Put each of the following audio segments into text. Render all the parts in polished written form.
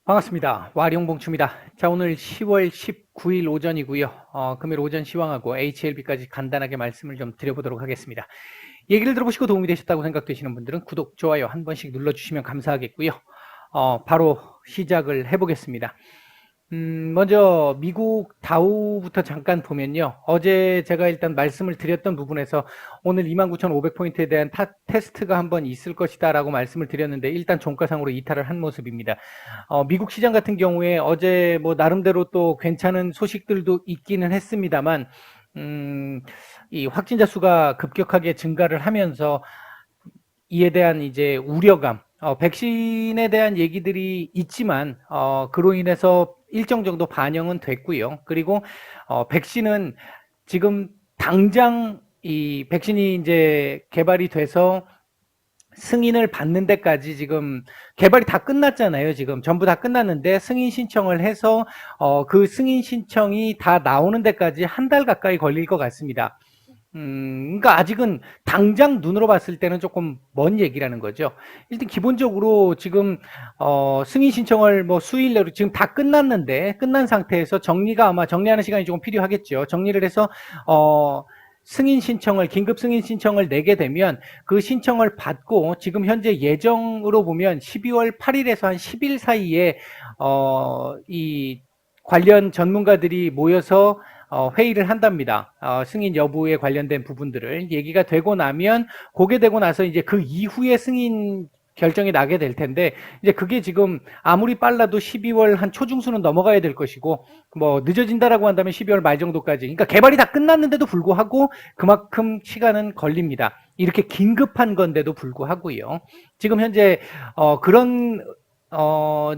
반갑습니다. 와룡봉추입니다. 자, 오늘 10월 19일 오전이고요. 금요일 오전 시황하고 HLB까지 간단하게 말씀을 좀 드려보도록 하겠습니다. 얘기를 들어보시고 도움이 되셨다고 생각되시는 분들은 구독, 좋아요 한 번씩 눌러주시면 감사하겠고요. 바로 시작을 해보겠습니다. 먼저 미국 다우부터 잠깐 보면요. 어제 제가 일단 말씀을 드렸던 부분에서 오늘 29,500포인트에 대한 테스트가 한번 있을 것이다 라고 말씀을 드렸는데 일단 종가상으로 이탈을 한 모습입니다. 미국 시장 같은 경우에 어제 뭐 나름대로 또 괜찮은 소식들도 있기는 했습니다만 이 확진자 수가 급격하게 증가를 하면서 이에 대한 이제 우려감, 백신에 대한 얘기들이 있지만 그로 인해서 일정 정도 반영은 됐고요. 그리고 백신은 지금 당장 이 백신이 이제 개발이 돼서 승인을 받는 데까지 지금 개발이 다 끝났잖아요. 지금 전부 다 끝났는데 승인 신청을 해서 그 승인 신청이 다 나오는 데까지 한 달 가까이 걸릴 것 같습니다. 그러니까 아직은 당장 눈으로 봤을 때는 조금 먼 얘기라는 거죠. 일단 기본적으로 지금 승인 신청을 뭐 수일 내로 지금 다 끝났는데 끝난 상태에서 정리가 아마 정리하는 시간이 조금 필요하겠죠. 정리를 해서 승인 신청을 긴급 승인 신청을 내게 되면 그 신청을 받고 지금 현재 예정으로 보면 12월 8일에서 한 10일 사이에 이 관련 전문가들이 모여서 회의를 한답니다. 승인 여부에 관련된 부분들을 얘기가 되고 나면 그게 되고 나서 이제 그 이후에 승인 결정이 나게 될 텐데 이제 그게 지금 아무리 빨라도 12월 한 초중순은 넘어가야 될 것이고 뭐 늦어진다라고 한다면 12월 말 정도까지 그러니까 개발이 다 끝났는데도 불구하고 그만큼 시간은 걸립니다. 이렇게 긴급한 건데도 불구하고요. 지금 현재 그런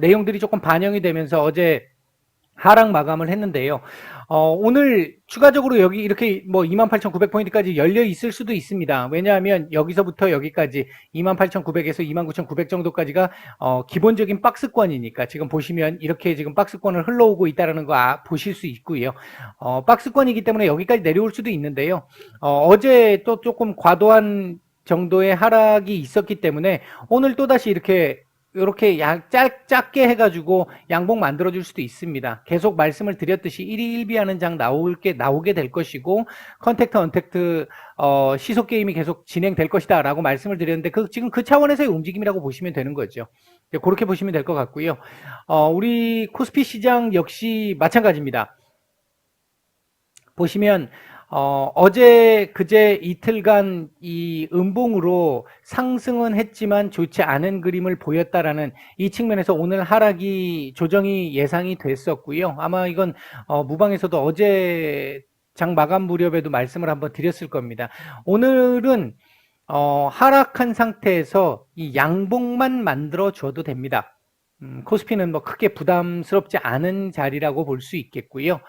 내용들이 조금 반영이 되면서 어제 하락 마감을 했는데요. 오늘 추가적으로 여기 이렇게 뭐 28,900포인트까지 열려 있을 수도 있습니다. 왜냐하면 여기서부터 여기까지 28,900에서 29,900 정도까지가 기본적인 박스권이니까 지금 보시면 이렇게 지금 박스권을 흘러오고 있다는 거 보실 수 있고요. 박스권이기 때문에 여기까지 내려올 수도 있는데요. 어제 또 조금 과도한 정도의 하락이 있었기 때문에 오늘 또다시 이렇게 작게 해가지고 양봉 만들어줄 수도 있습니다. 계속 말씀을 드렸듯이 1위 1비하는 장 나오게 될 것이고 컨택트 언택트 시속 게임이 계속 진행될 것이다 라고 말씀을 드렸는데 지금 그 차원에서의 움직임이라고 보시면 되는 거죠. 그렇게 보시면 될 것 같고요. 우리 코스피 시장 역시 마찬가지입니다. 보시면 어제 그제 이틀간 이 음봉으로 상승은 했지만 좋지 않은 그림을 보였다라는 이 측면에서 오늘 하락이 조정이 예상이 됐었고요. 아마 이건 무방에서도 어제 장 마감 무렵에도 말씀을 한번 드렸을 겁니다. 오늘은 하락한 상태에서 이 양봉만 만들어 줘도 됩니다. 코스피는 뭐 크게 부담스럽지 않은 자리라고 볼 수 있겠고요.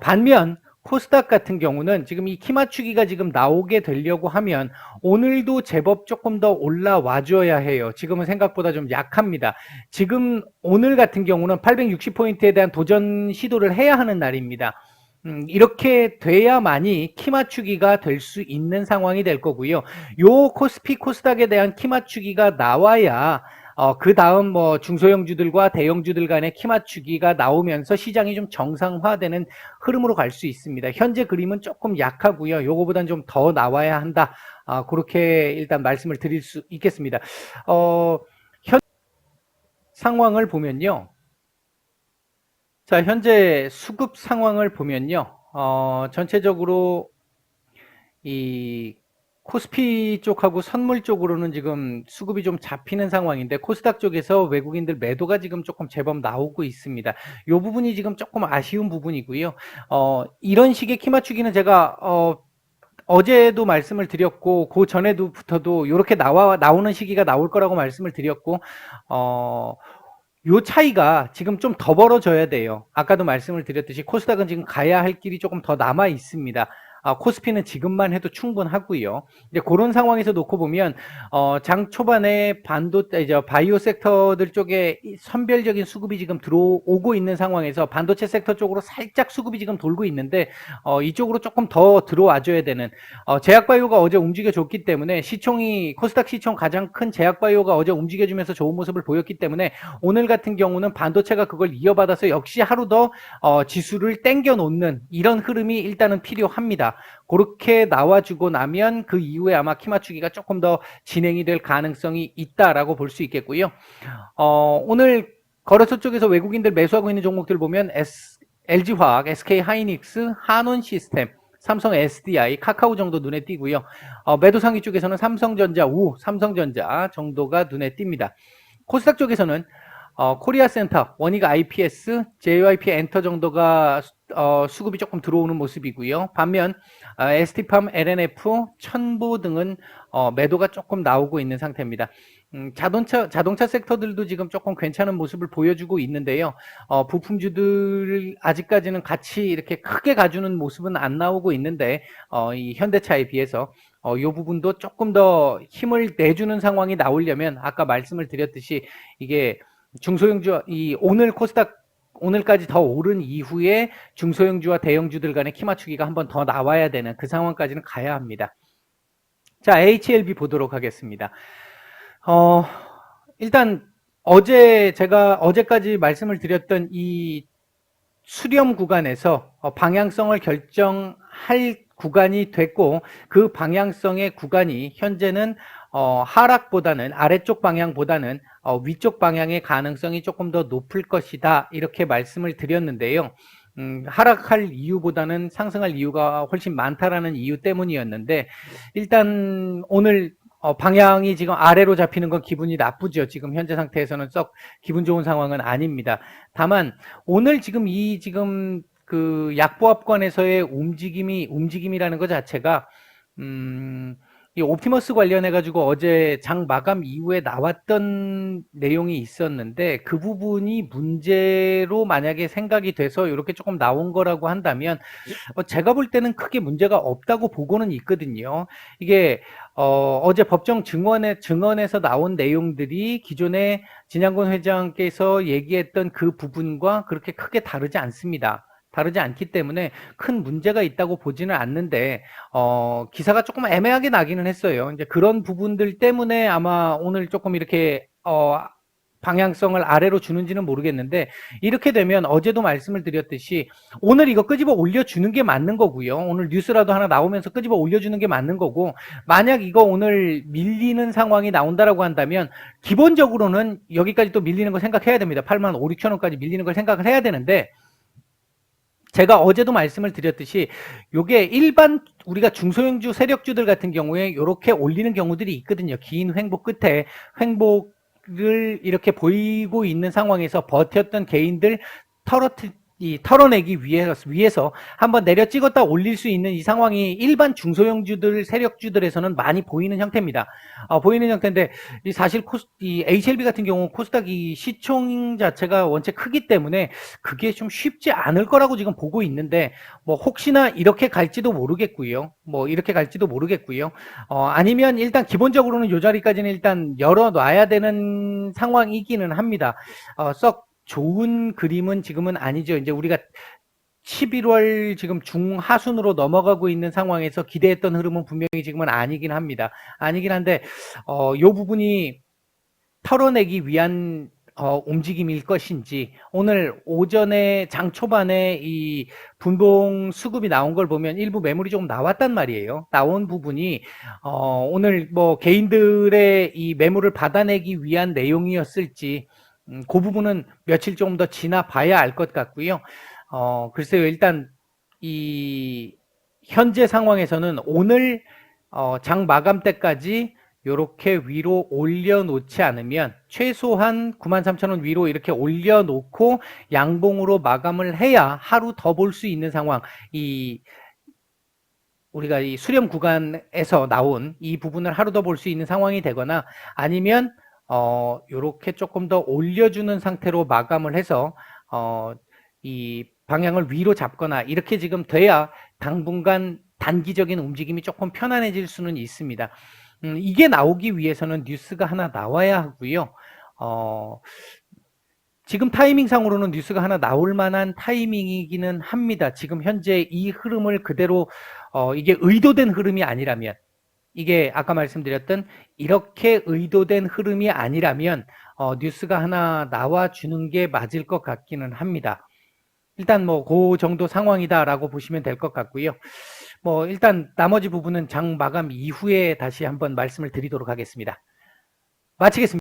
반면 코스닥 같은 경우는 지금 이 키 맞추기가 지금 나오게 되려고 하면 오늘도 제법 조금 더 올라와 줘야 해요. 지금은 생각보다 좀 약합니다. 지금 오늘 같은 경우는 860포인트에 대한 도전 시도를 해야 하는 날입니다. 이렇게 돼야만이 키 맞추기가 될 수 있는 상황이 될 거고요. 요 코스피 코스닥에 대한 키 맞추기가 나와야 그 다음 뭐 중소형주들과 대형주들 간의 키 맞추기가 나오면서 시장이 좀 정상화되는 흐름으로 갈 수 있습니다. 현재 그림은 조금 약하고요. 요거보단 좀 더 나와야 한다. 그렇게 일단 말씀을 드릴 수 있겠습니다. 현 상황을 보면요. 자, 현재 수급 상황을 보면요. 전체적으로 이 코스피 쪽하고 선물 쪽으로는 지금 수급이 좀 잡히는 상황인데 코스닥 쪽에서 외국인들 매도가 지금 조금 제법 나오고 있습니다. 이 부분이 지금 조금 아쉬운 부분이고요. 이런 식의 키 맞추기는 제가 어제도 말씀을 드렸고 그 전에도부터도 이렇게 나오는 시기가 나올 거라고 말씀을 드렸고 요 차이가 지금 좀 더 벌어져야 돼요. 아까도 말씀을 드렸듯이 코스닥은 지금 가야 할 길이 조금 더 남아 있습니다. 코스피는 지금만 해도 충분하고요. 이제 그런 상황에서 놓고 보면 장 초반에 이제 바이오 섹터들 쪽에 선별적인 수급이 지금 들어오고 있는 상황에서 반도체 섹터 쪽으로 살짝 수급이 지금 돌고 있는데 이쪽으로 조금 더 들어와줘야 되는 제약바이오가 어제 움직여줬기 때문에 코스닥 시총 가장 큰 제약바이오가 어제 움직여주면서 좋은 모습을 보였기 때문에 오늘 같은 경우는 반도체가 그걸 이어받아서 역시 하루 더 지수를 땡겨 놓는 이런 흐름이 일단은 필요합니다. 그렇게 나와주고 나면 그 이후에 아마 키 맞추기가 조금 더 진행이 될 가능성이 있다라고 볼 수 있겠고요. 오늘 거래소 쪽에서 외국인들 매수하고 있는 종목들 보면 LG화학, SK하이닉스, 한원시스템, 삼성 SDI, 카카오 정도 눈에 띄고요. 매도 상위 쪽에서는 삼성전자 정도가 눈에 띕니다. 코스닥 쪽에서는 코리아센터, 원익 IPS, JYP 엔터 정도가 수급이 조금 들어오는 모습이고요. 반면 ST팜, LNF, 천보 등은 매도가 조금 나오고 있는 상태입니다. 자동차 섹터들도 지금 조금 괜찮은 모습을 보여주고 있는데요. 부품주들 아직까지는 같이 이렇게 크게 가주는 모습은 안 나오고 있는데 이 현대차에 비해서 이 부분도 조금 더 힘을 내주는 상황이 나오려면 아까 말씀을 드렸듯이 이게 중소형주 오늘 코스닥 오늘까지 더 오른 이후에 중소형주와 대형주들 간의 키 맞추기가 한번 더 나와야 되는 그 상황까지는 가야 합니다. 자, HLB 보도록 하겠습니다. 일단 제가 어제까지 말씀을 드렸던 이 수렴 구간에서 방향성을 결정할 구간이 됐고 그 방향성의 구간이 현재는 하락보다는 아래쪽 방향보다는 위쪽 방향의 가능성이 조금 더 높을 것이다 이렇게 말씀을 드렸는데요. 하락할 이유보다는 상승할 이유가 훨씬 많다라는 이유 때문이었는데 일단 오늘 방향이 지금 아래로 잡히는 건 기분이 나쁘죠. 지금 현재 상태에서는 썩 기분 좋은 상황은 아닙니다. 다만 오늘 지금 그 약보합권에서의 움직임이라는 것 자체가 이 옵티머스 관련해 가지고 어제 장 마감 이후에 나왔던 내용이 있었는데 그 부분이 문제로 만약에 생각이 돼서 이렇게 조금 나온 거라고 한다면 제가 볼 때는 크게 문제가 없다고 보고는 있거든요. 이게 어제 법정 증언에서 나온 내용들이 기존에 진양곤 회장께서 얘기했던 그 부분과 그렇게 크게 다르지 않습니다. 다르지 않기 때문에 큰 문제가 있다고 보지는 않는데 기사가 조금 애매하게 나기는 했어요. 이제 그런 부분들 때문에 아마 오늘 조금 이렇게 방향성을 아래로 주는지는 모르겠는데 이렇게 되면 어제도 말씀을 드렸듯이 오늘 이거 끄집어 올려주는 게 맞는 거고요. 오늘 뉴스라도 하나 나오면서 끄집어 올려주는 게 맞는 거고 만약 이거 오늘 밀리는 상황이 나온다라고 한다면 기본적으로는 여기까지 또 밀리는 거 생각해야 됩니다. 8만 5, 6천 원까지 밀리는 걸 생각을 해야 되는데 제가 어제도 말씀을 드렸듯이 요게 일반 우리가 중소형주 세력주들 같은 경우에 이렇게 올리는 경우들이 있거든요. 긴 횡보 끝에 횡보를 이렇게 보이고 있는 상황에서 버텼던 개인들 털어내기 위해서 한번 내려 찍었다 올릴 수 있는 이 상황이 일반 중소형주들 세력주들에서는 많이 보이는 형태입니다. 보이는 형태인데 사실 이 HLB 같은 경우 코스닥 이 시총 자체가 원체 크기 때문에 그게 좀 쉽지 않을 거라고 지금 보고 있는데 뭐 혹시나 이렇게 갈지도 모르겠고요. 아니면 일단 기본적으로는 이 자리까지는 일단 열어놔야 되는 상황이기는 합니다. 썩 좋은 그림은 지금은 아니죠. 이제 우리가 11월 지금 중하순으로 넘어가고 있는 상황에서 기대했던 흐름은 분명히 지금은 아니긴 합니다. 아니긴 한데 요 부분이 털어내기 위한 움직임일 것인지 오늘 오전에 장 초반에 이 분봉 수급이 나온 걸 보면 일부 매물이 조금 나왔단 말이에요. 나온 부분이 오늘 뭐 개인들의 이 매물을 받아내기 위한 내용이었을지 그 부분은 며칠 조금 더 지나 봐야 알 것 같고요. 글쎄요, 일단 이 현재 상황에서는 오늘 장 마감 때까지 이렇게 위로 올려놓지 않으면 최소한 93,000원 위로 이렇게 올려놓고 양봉으로 마감을 해야 하루 더 볼 수 있는 상황. 우리가 이 수렴 구간에서 나온 이 부분을 하루 더 볼 수 있는 상황이 되거나 아니면 요렇게 조금 더 올려주는 상태로 마감을 해서 이 방향을 위로 잡거나 이렇게 지금 돼야 당분간 단기적인 움직임이 조금 편안해질 수는 있습니다. 이게 나오기 위해서는 뉴스가 하나 나와야 하고요. 지금 타이밍상으로는 뉴스가 하나 나올 만한 타이밍이기는 합니다. 지금 현재 이 흐름을 그대로 이게 의도된 흐름이 아니라면, 이게 아까 말씀드렸던 이렇게 의도된 흐름이 아니라면 뉴스가 하나 나와주는 게 맞을 것 같기는 합니다. 일단 뭐 그 정도 상황이다라고 보시면 될 것 같고요. 뭐 일단 나머지 부분은 장 마감 이후에 다시 한번 말씀을 드리도록 하겠습니다. 마치겠습니다.